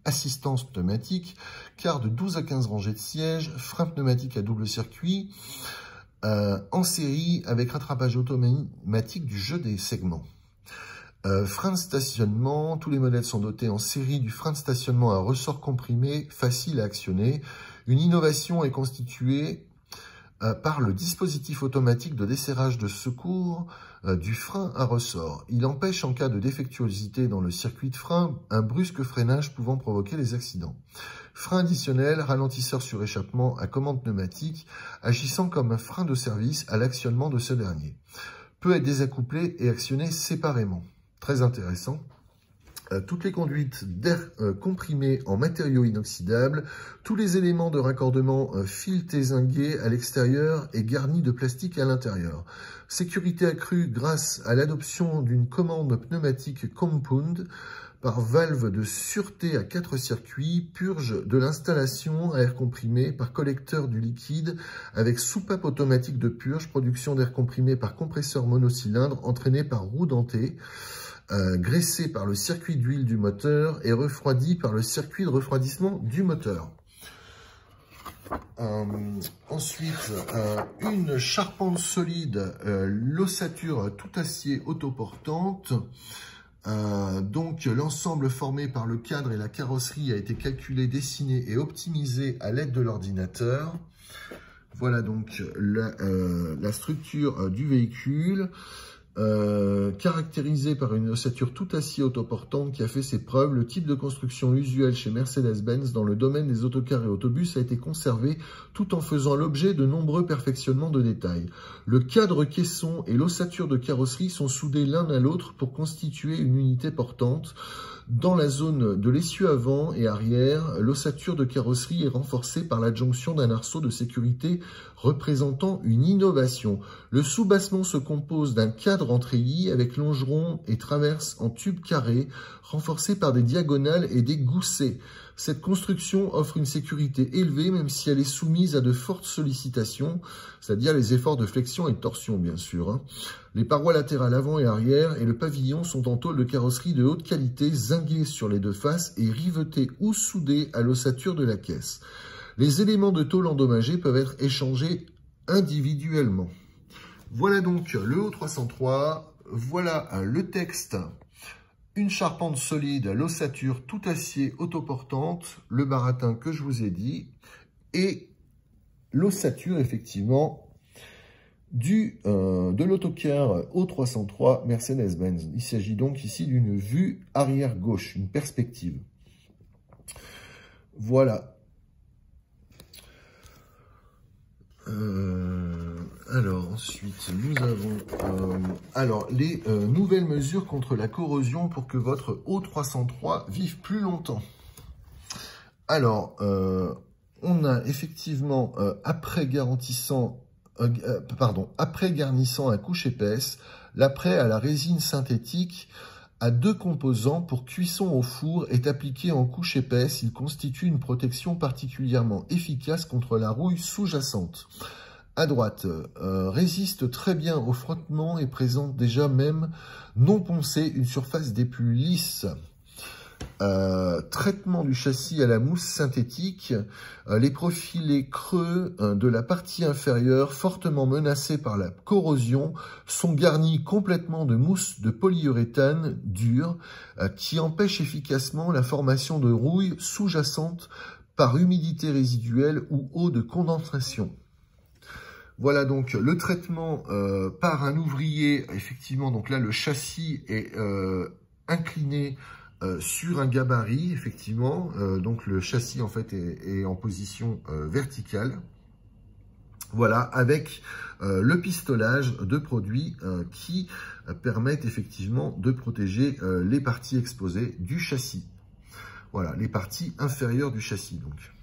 [SPEAKER 1] assistance pneumatique, quart de 12 à 15 rangées de sièges, frein pneumatique à double circuit, en série avec rattrapage automatique du jeu des segments. Frein de stationnement, tous les modèles sont dotés en série du frein de stationnement à ressort comprimé, facile à actionner. Une innovation est constituée par le dispositif automatique de desserrage de secours du frein à ressort. Il empêche en cas de défectuosité dans le circuit de frein un brusque freinage pouvant provoquer les accidents. Frein additionnel, ralentisseur sur échappement à commande pneumatique, agissant comme un frein de service à l'actionnement de ce dernier. Peut être désaccouplé et actionné séparément. Très intéressant. Toutes les conduites d'air comprimé en matériaux inoxydables, tous les éléments de raccordement filetés zingués à l'extérieur et garnis de plastique à l'intérieur. Sécurité accrue grâce à l'adoption d'une commande pneumatique compound par valve de sûreté à 4 circuits, purge de l'installation à air comprimé par collecteur du liquide avec soupape automatique de purge, production d'air comprimé par compresseur monocylindre entraîné par roue dentée, graissé par le circuit d'huile du moteur et refroidi par le circuit de refroidissement du moteur. Ensuite, une charpente solide, l'ossature tout acier autoportante. Donc l'ensemble formé par le cadre et la carrosserie a été calculé, dessiné et optimisé à l'aide de l'ordinateur. Voilà donc la structure du véhicule. Caractérisé par une ossature tout acier autoportante qui a fait ses preuves, le type de construction usuel chez Mercedes-Benz dans le domaine des autocars et autobus a été conservé tout en faisant l'objet de nombreux perfectionnements de détails. Le cadre caisson et l'ossature de carrosserie sont soudés l'un à l'autre pour constituer une unité portante. Dans la zone de l'essieu avant et arrière, l'ossature de carrosserie est renforcée par l'adjonction d'un arceau de sécurité représentant une innovation. Le soubassement se compose d'un cadre en treillis avec longeron et traverse en tube carré, renforcé par des diagonales et des goussets. Cette construction offre une sécurité élevée même si elle est soumise à de fortes sollicitations, c'est-à-dire les efforts de flexion et de torsion bien sûr. Les parois latérales avant et arrière et le pavillon sont en tôle de carrosserie de haute qualité, zinguées sur les deux faces et rivetées ou soudées à l'ossature de la caisse. Les éléments de tôle endommagés peuvent être échangés individuellement. Voilà donc le O303, voilà le texte. Une charpente solide, l'ossature tout acier autoportante, le baratin que je vous ai dit, et l'ossature effectivement de l'autocar O303 Mercedes-Benz. Il s'agit donc ici d'une vue arrière gauche, une perspective. Voilà. Alors ensuite nous avons les nouvelles mesures contre la corrosion pour que votre O303 vive plus longtemps. Alors on a effectivement après garnissant à couche épaisse, l'après à la résine synthétique à 2 composants pour cuisson au four est appliqué en couche épaisse. Il constitue une protection particulièrement efficace contre la rouille sous-jacente. À droite, résiste très bien au frottement et présente déjà même non poncé une surface des plus lisses. Traitement du châssis à la mousse synthétique, les profilés creux de la partie inférieure fortement menacés par la corrosion sont garnis complètement de mousse de polyuréthane dure qui empêche efficacement la formation de rouille sous-jacente par humidité résiduelle ou eau de condensation. Voilà donc le traitement par un ouvrier. Effectivement, donc là le châssis est incliné sur un gabarit, effectivement, donc le châssis en fait est en position verticale. Voilà, avec le pistolage de produits qui permettent effectivement de protéger les parties exposées du châssis. Voilà, les parties inférieures du châssis donc.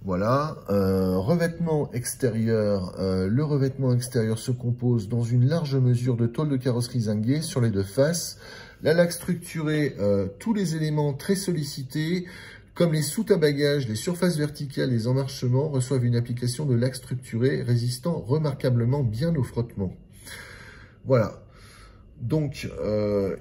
[SPEAKER 1] Voilà, revêtement extérieur. Le revêtement extérieur se compose dans une large mesure de tôle de carrosserie zinguée sur les deux faces. La laque structurée, tous les éléments très sollicités, comme les soutes à bagages, les surfaces verticales, les emmarchements, reçoivent une application de laque structurée résistant remarquablement bien au frottement. Voilà. Donc,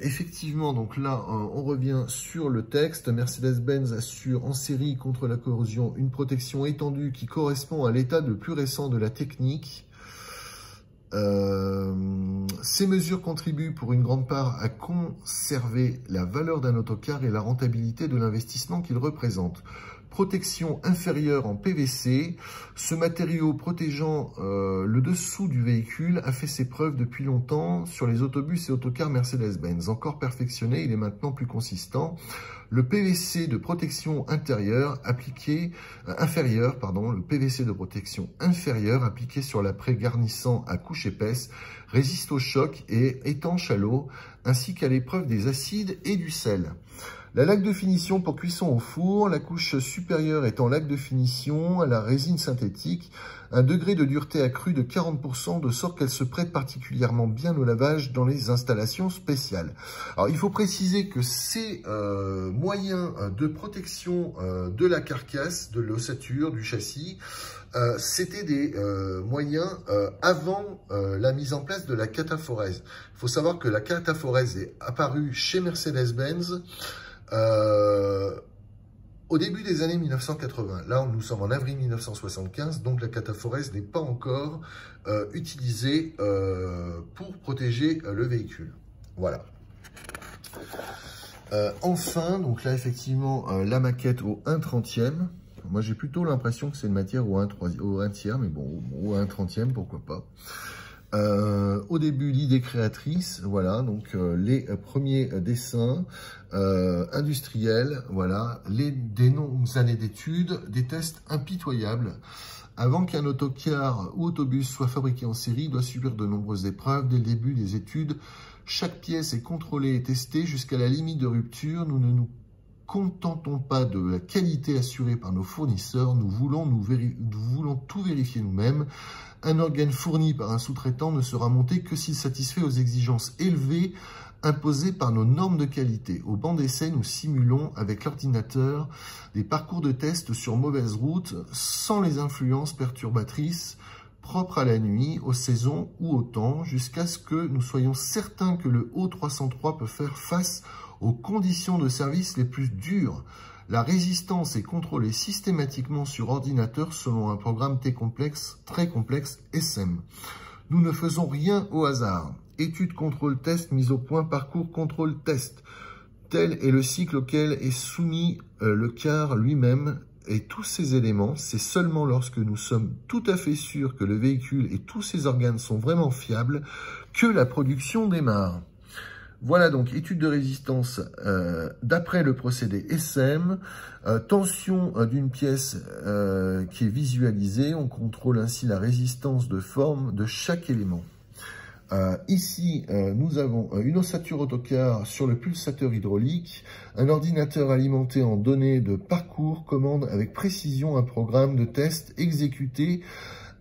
[SPEAKER 1] effectivement, donc là, on revient sur le texte. Mercedes-Benz assure en série contre la corrosion une protection étendue qui correspond à l'état le plus récent de la technique. Ces mesures contribuent pour une grande part à conserver la valeur d'un autocar et la rentabilité de l'investissement qu'il représente. protection inférieure en PVC. Ce matériau protégeant le dessous du véhicule a fait ses preuves depuis longtemps sur les autobus et autocars Mercedes-Benz. Encore perfectionné, il est maintenant plus consistant. Le PVC de protection inférieure appliqué sur l'après garnissant à couche épaisse résiste au choc et étanche à l'eau, ainsi qu'à l'épreuve des acides et du sel. La laque de finition pour cuisson au four, la couche supérieure étant laque de finition à la résine synthétique, un degré de dureté accru de 40%, de sorte qu'elle se prête particulièrement bien au lavage dans les installations spéciales. Alors, il faut préciser que ces moyens de protection de la carcasse, de l'ossature, du châssis, c'était des moyens avant la mise en place de la cataphorèse. Il faut savoir que la cataphorèse est apparue chez Mercedes-Benz au début des années 1980. Là, nous sommes en avril 1975, donc la cataphorèse n'est pas encore utilisée pour protéger le véhicule. Voilà. Enfin, donc là, effectivement, la maquette au 1/30e. Moi, j'ai plutôt l'impression que c'est une matière au 1 tiers, mais bon, au 1/30e, pourquoi pas. Au début, l'idée créatrice, voilà, donc les premiers dessins industriels, voilà, des longues années d'études, des tests impitoyables. Avant qu'un autocar ou autobus soit fabriqué en série, il doit subir de nombreuses épreuves. Dès le début des études, chaque pièce est contrôlée et testée jusqu'à la limite de rupture. Nous ne nous contentons pas de la qualité assurée par nos fournisseurs, nous voulons tout vérifier nous-mêmes. Un organe fourni par un sous-traitant ne sera monté que s'il satisfait aux exigences élevées imposées par nos normes de qualité. Au banc d'essai, nous simulons avec l'ordinateur des parcours de test sur mauvaise route sans les influences perturbatrices propres à la nuit, aux saisons ou au temps, jusqu'à ce que nous soyons certains que le O303 peut faire face aux conditions de service les plus dures. La résistance est contrôlée systématiquement sur ordinateur selon un programme très complexe SM. Nous ne faisons rien au hasard. Étude, contrôle, test, mise au point, parcours, contrôle, test. Tel est le cycle auquel est soumis le car lui-même et tous ces éléments. C'est seulement lorsque nous sommes tout à fait sûrs que le véhicule et tous ses organes sont vraiment fiables que la production démarre. Voilà donc étude de résistance d'après le procédé SM, tension d'une pièce qui est visualisée, on contrôle ainsi la résistance de forme de chaque élément. Ici, nous avons une ossature autocar sur le pulsateur hydraulique, un ordinateur alimenté en données de parcours commande avec précision un programme de test exécuté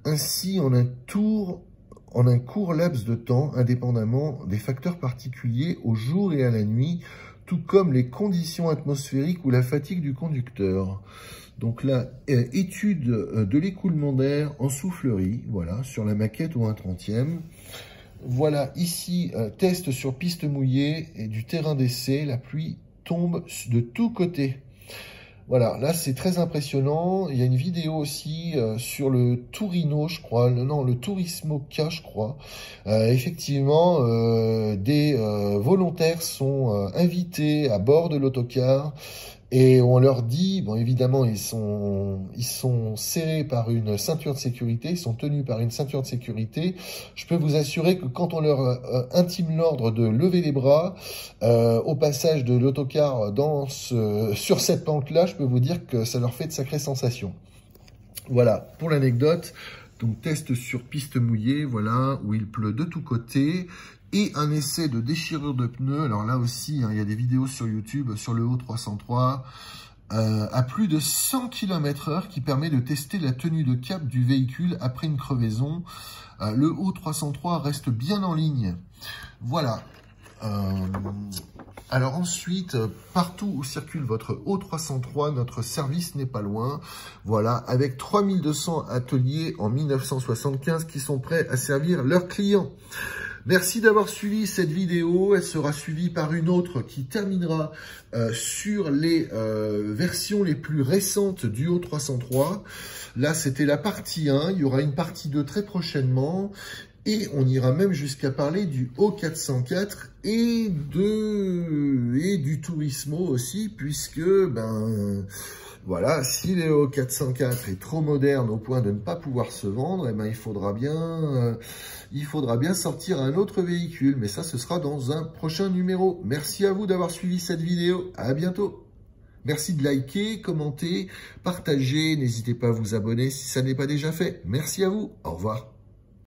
[SPEAKER 1] ainsi en un court laps de temps, indépendamment des facteurs particuliers au jour et à la nuit, tout comme les conditions atmosphériques ou la fatigue du conducteur. Donc là, étude de l'écoulement d'air en soufflerie, voilà, sur la maquette au 1/30e. Voilà, ici, test sur piste mouillée et du terrain d'essai, la pluie tombe de tous côtés. Voilà, là c'est très impressionnant. Il y a une vidéo aussi sur le Tourino, je crois, le Turismo K, je crois. Effectivement, des volontaires sont invités à bord de l'autocar et on leur dit, bon évidemment ils sont serrés par une ceinture de sécurité, ils sont tenus par une ceinture de sécurité. Je peux vous assurer que quand on leur intime l'ordre de lever les bras au passage de l'autocar sur cette pente-là, je peux vous dire que ça leur fait de sacrées sensations. Voilà, pour l'anecdote, donc test sur piste mouillée, voilà, où il pleut de tous côtés. Et un essai de déchirure de pneus. Alors là aussi, hein, il y a des vidéos sur YouTube sur le O303 à plus de 100 km/h qui permet de tester la tenue de cap du véhicule après une crevaison. Le O303 reste bien en ligne. Voilà. Alors ensuite, partout où circule votre O303, notre service n'est pas loin. Voilà, avec 3200 ateliers en 1975 qui sont prêts à servir leurs clients. Merci d'avoir suivi cette vidéo. Elle sera suivie par une autre qui terminera sur les versions les plus récentes du O303. Là, c'était la partie 1. Il y aura une partie 2 très prochainement. Et on ira même jusqu'à parler du O404 et du Turismo aussi, puisque Voilà, si l'Eo 404 est trop moderne au point de ne pas pouvoir se vendre, eh ben, il faudra bien sortir un autre véhicule. Mais ça, ce sera dans un prochain numéro. Merci à vous d'avoir suivi cette vidéo. À bientôt. Merci de liker, commenter, partager. N'hésitez pas à vous abonner si ça n'est pas déjà fait. Merci à vous. Au revoir.